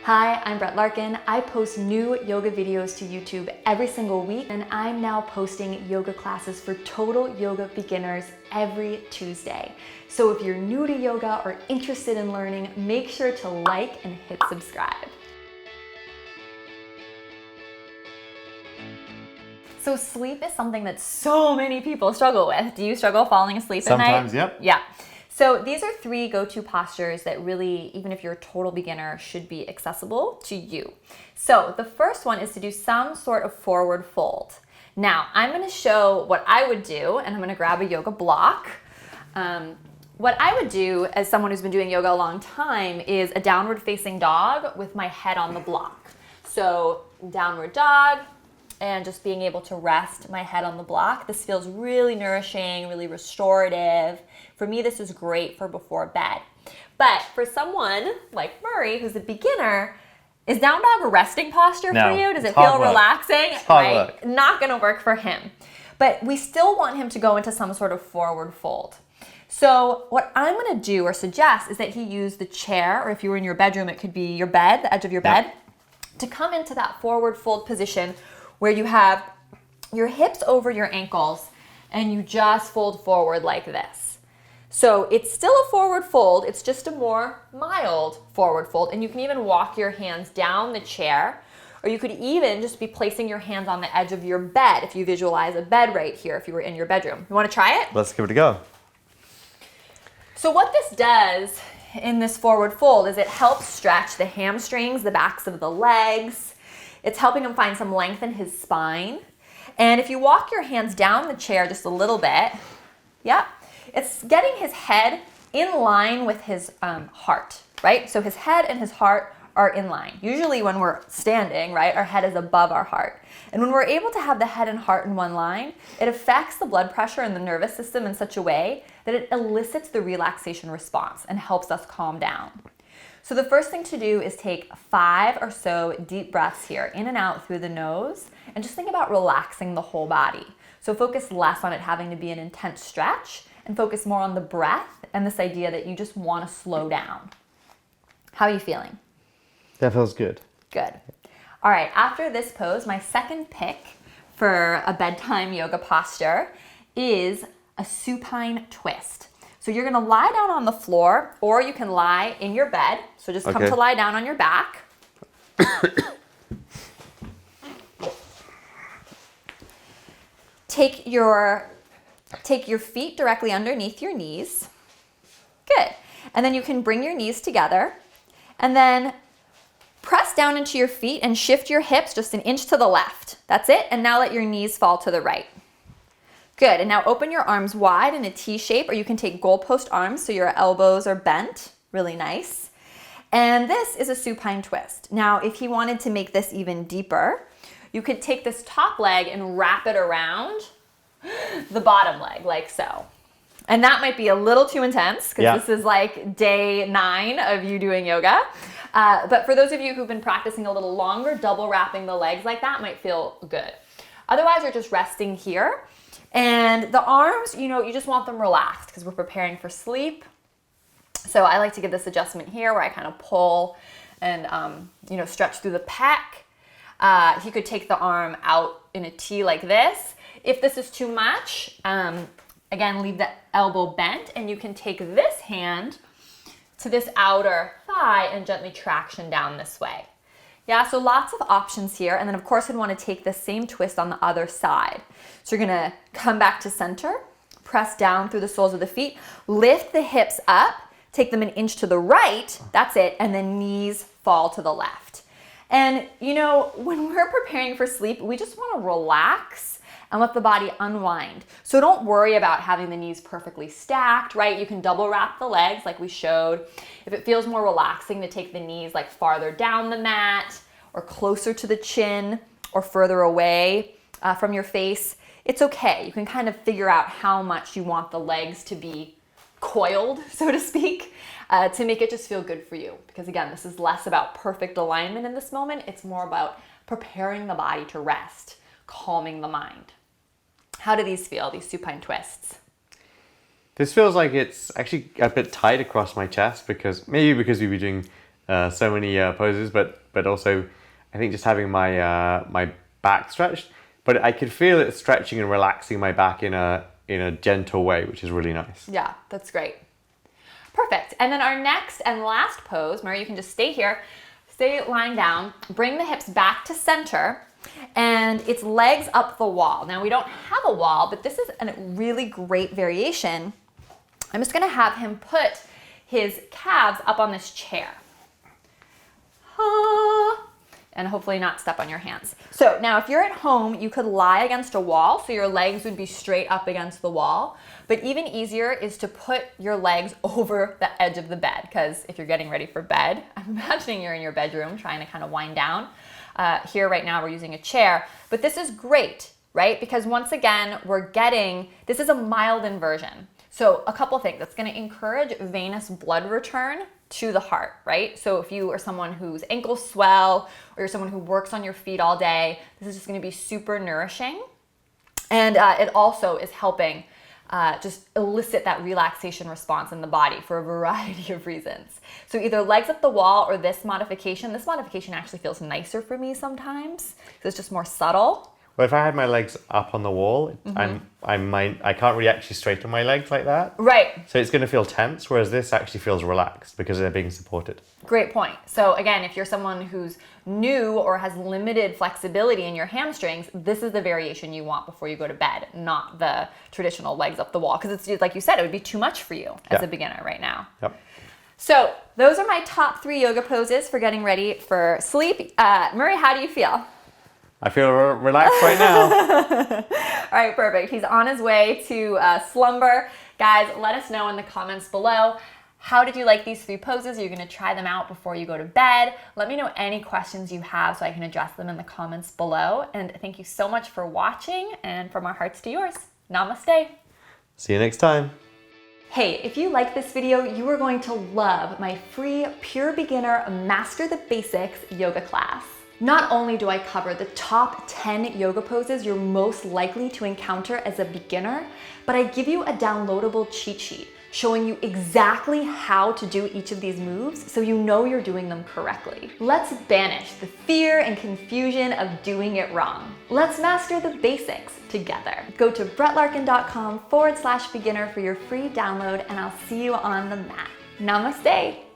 Hi, I'm Brett Larkin. I post new yoga videos to YouTube every single week, and I'm now posting yoga classes for total yoga beginners every Tuesday. So if you're new to yoga or interested in learning, make sure to like and hit subscribe. So sleep is something that so many people struggle with. Do you struggle falling asleep at night? Sometimes, yep. Yeah. So these are 3 go-to postures that really, even if you're a total beginner, should be accessible to you. So the first one is to do some sort of forward fold. Now, I'm going to show what I would do, and I'm going to grab a yoga block. What I would do as someone who's been doing yoga a long time is a downward facing dog with my head on the block. So downward dog, and just being able to rest my head on the block. This feels really nourishing, really restorative. For me, this is great for before bed. But for someone like Murray, who's a beginner, is down dog a resting posture for you? Does it feel relaxing? Right? Not gonna work for him. But we still want him to go into some sort of forward fold. So what I'm gonna do or suggest is that he use the chair, or if you were in your bedroom, it could be your bed, the edge of your bed, to come into that forward fold position where you have your hips over your ankles and you just fold forward like this. So it's still a forward fold, it's just a more mild forward fold, and you can even walk your hands down the chair, or you could even just be placing your hands on the edge of your bed if you visualize a bed right here if you were in your bedroom. You want to try it? Let's give it a go. So what this does in this forward fold is it helps stretch the hamstrings, the backs of the legs. It's helping him find some length in his spine. And if you walk your hands down the chair just a little bit, it's getting his head in line with his heart, right? So his head and his heart are in line. Usually when we're standing, right, our head is above our heart. And when we're able to have the head and heart in one line, it affects the blood pressure in the nervous system in such a way that it elicits the relaxation response and helps us calm down. So the first thing to do is take 5 or so deep breaths here, in and out through the nose, and just think about relaxing the whole body. So focus less on it having to be an intense stretch, and focus more on the breath and this idea that you just want to slow down. How are you feeling? That feels good. Good. All right, after this pose, my second pick for a bedtime yoga posture is a supine twist. So you're gonna lie down on the floor, or you can lie in your bed. So just come to lie down on your back. Take your feet directly underneath your knees. Good. And then you can bring your knees together, and then press down into your feet and shift your hips just an inch to the left. That's it. And now let your knees fall to the right. Good, and now open your arms wide in a T shape, or you can take goalpost arms so your elbows are bent, really nice. And this is a supine twist. Now, if he wanted to make this even deeper, you could take this top leg and wrap it around the bottom leg, like so. And that might be a little too intense, because this is like day 9 of you doing yoga. But for those of you who've been practicing a little longer, double wrapping the legs like that might feel good. Otherwise, you're just resting here. And the arms, you just want them relaxed because we're preparing for sleep. So I like to give this adjustment here where I kind of pull and, stretch through the pec. He could take the arm out in a T like this. If this is too much, again, leave the elbow bent, and you can take this hand to this outer thigh and gently traction down this way. Yeah, so lots of options here. And then of course, I'd want to take the same twist on the other side. So you're gonna come back to center, press down through the soles of the feet, lift the hips up, take them an inch to the right, that's it, and then knees fall to the left. And when we're preparing for sleep, we just want to relax and let the body unwind. So don't worry about having the knees perfectly stacked, right? You can double wrap the legs like we showed. If it feels more relaxing to take the knees like farther down the mat or closer to the chin or further away from your face, it's okay. You can kind of figure out how much you want the legs to be coiled, so to speak, to make it just feel good for you. Because again, this is less about perfect alignment in this moment. It's more about preparing the body to rest, calming the mind. How do these feel, these supine twists? This feels like it's actually a bit tight across my chest, because we've been doing so many poses, but also I think just having my back stretched. But I could feel it stretching and relaxing my back in a gentle way, which is really nice. Yeah, that's great. Perfect. And then our next and last pose, Murray, you can just stay here, stay lying down, bring the hips back to center, and it's legs up the wall. Now we don't have a wall, but this is a really great variation. I'm just gonna have him put his calves up on this chair. And hopefully not step on your hands. So now if you're at home, you could lie against a wall, so your legs would be straight up against the wall. But even easier is to put your legs over the edge of the bed, because if you're getting ready for bed, I'm imagining you're in your bedroom trying to kind of wind down. Here right now we're using a chair, but this is great, right? Because once again, this is a mild inversion. So a couple things, it's gonna encourage venous blood return to the heart, right? So if you are someone whose ankles swell, or you're someone who works on your feet all day, this is just gonna be super nourishing. And it also is helping just elicit that relaxation response in the body for a variety of reasons. So either legs up the wall or this modification actually feels nicer for me sometimes, because it's just more subtle. Well, if I had my legs up on the wall, I can't really actually straighten my legs like that. Right. So it's going to feel tense, whereas this actually feels relaxed because they're being supported. Great point. So again, if you're someone who's new or has limited flexibility in your hamstrings, this is the variation you want before you go to bed, not the traditional legs up the wall. Because it's like you said, it would be too much for you as a beginner right now. Yep. So those are my top 3 yoga poses for getting ready for sleep. Murray, how do you feel? I feel relaxed right now. All right, perfect. He's on his way to slumber. Guys, let us know in the comments below. How did you like these 3 poses? Are you gonna try them out before you go to bed? Let me know any questions you have so I can address them in the comments below. And thank you so much for watching, and from our hearts to yours, namaste. See you next time. Hey, if you like this video, you are going to love my free Pure Beginner Master the Basics yoga class. Not only do I cover the top 10 yoga poses you're most likely to encounter as a beginner, but I give you a downloadable cheat sheet showing you exactly how to do each of these moves so you know you're doing them correctly. Let's banish the fear and confusion of doing it wrong. Let's master the basics together. Go to BrettLarkin.com/beginner for your free download, and I'll see you on the mat. Namaste.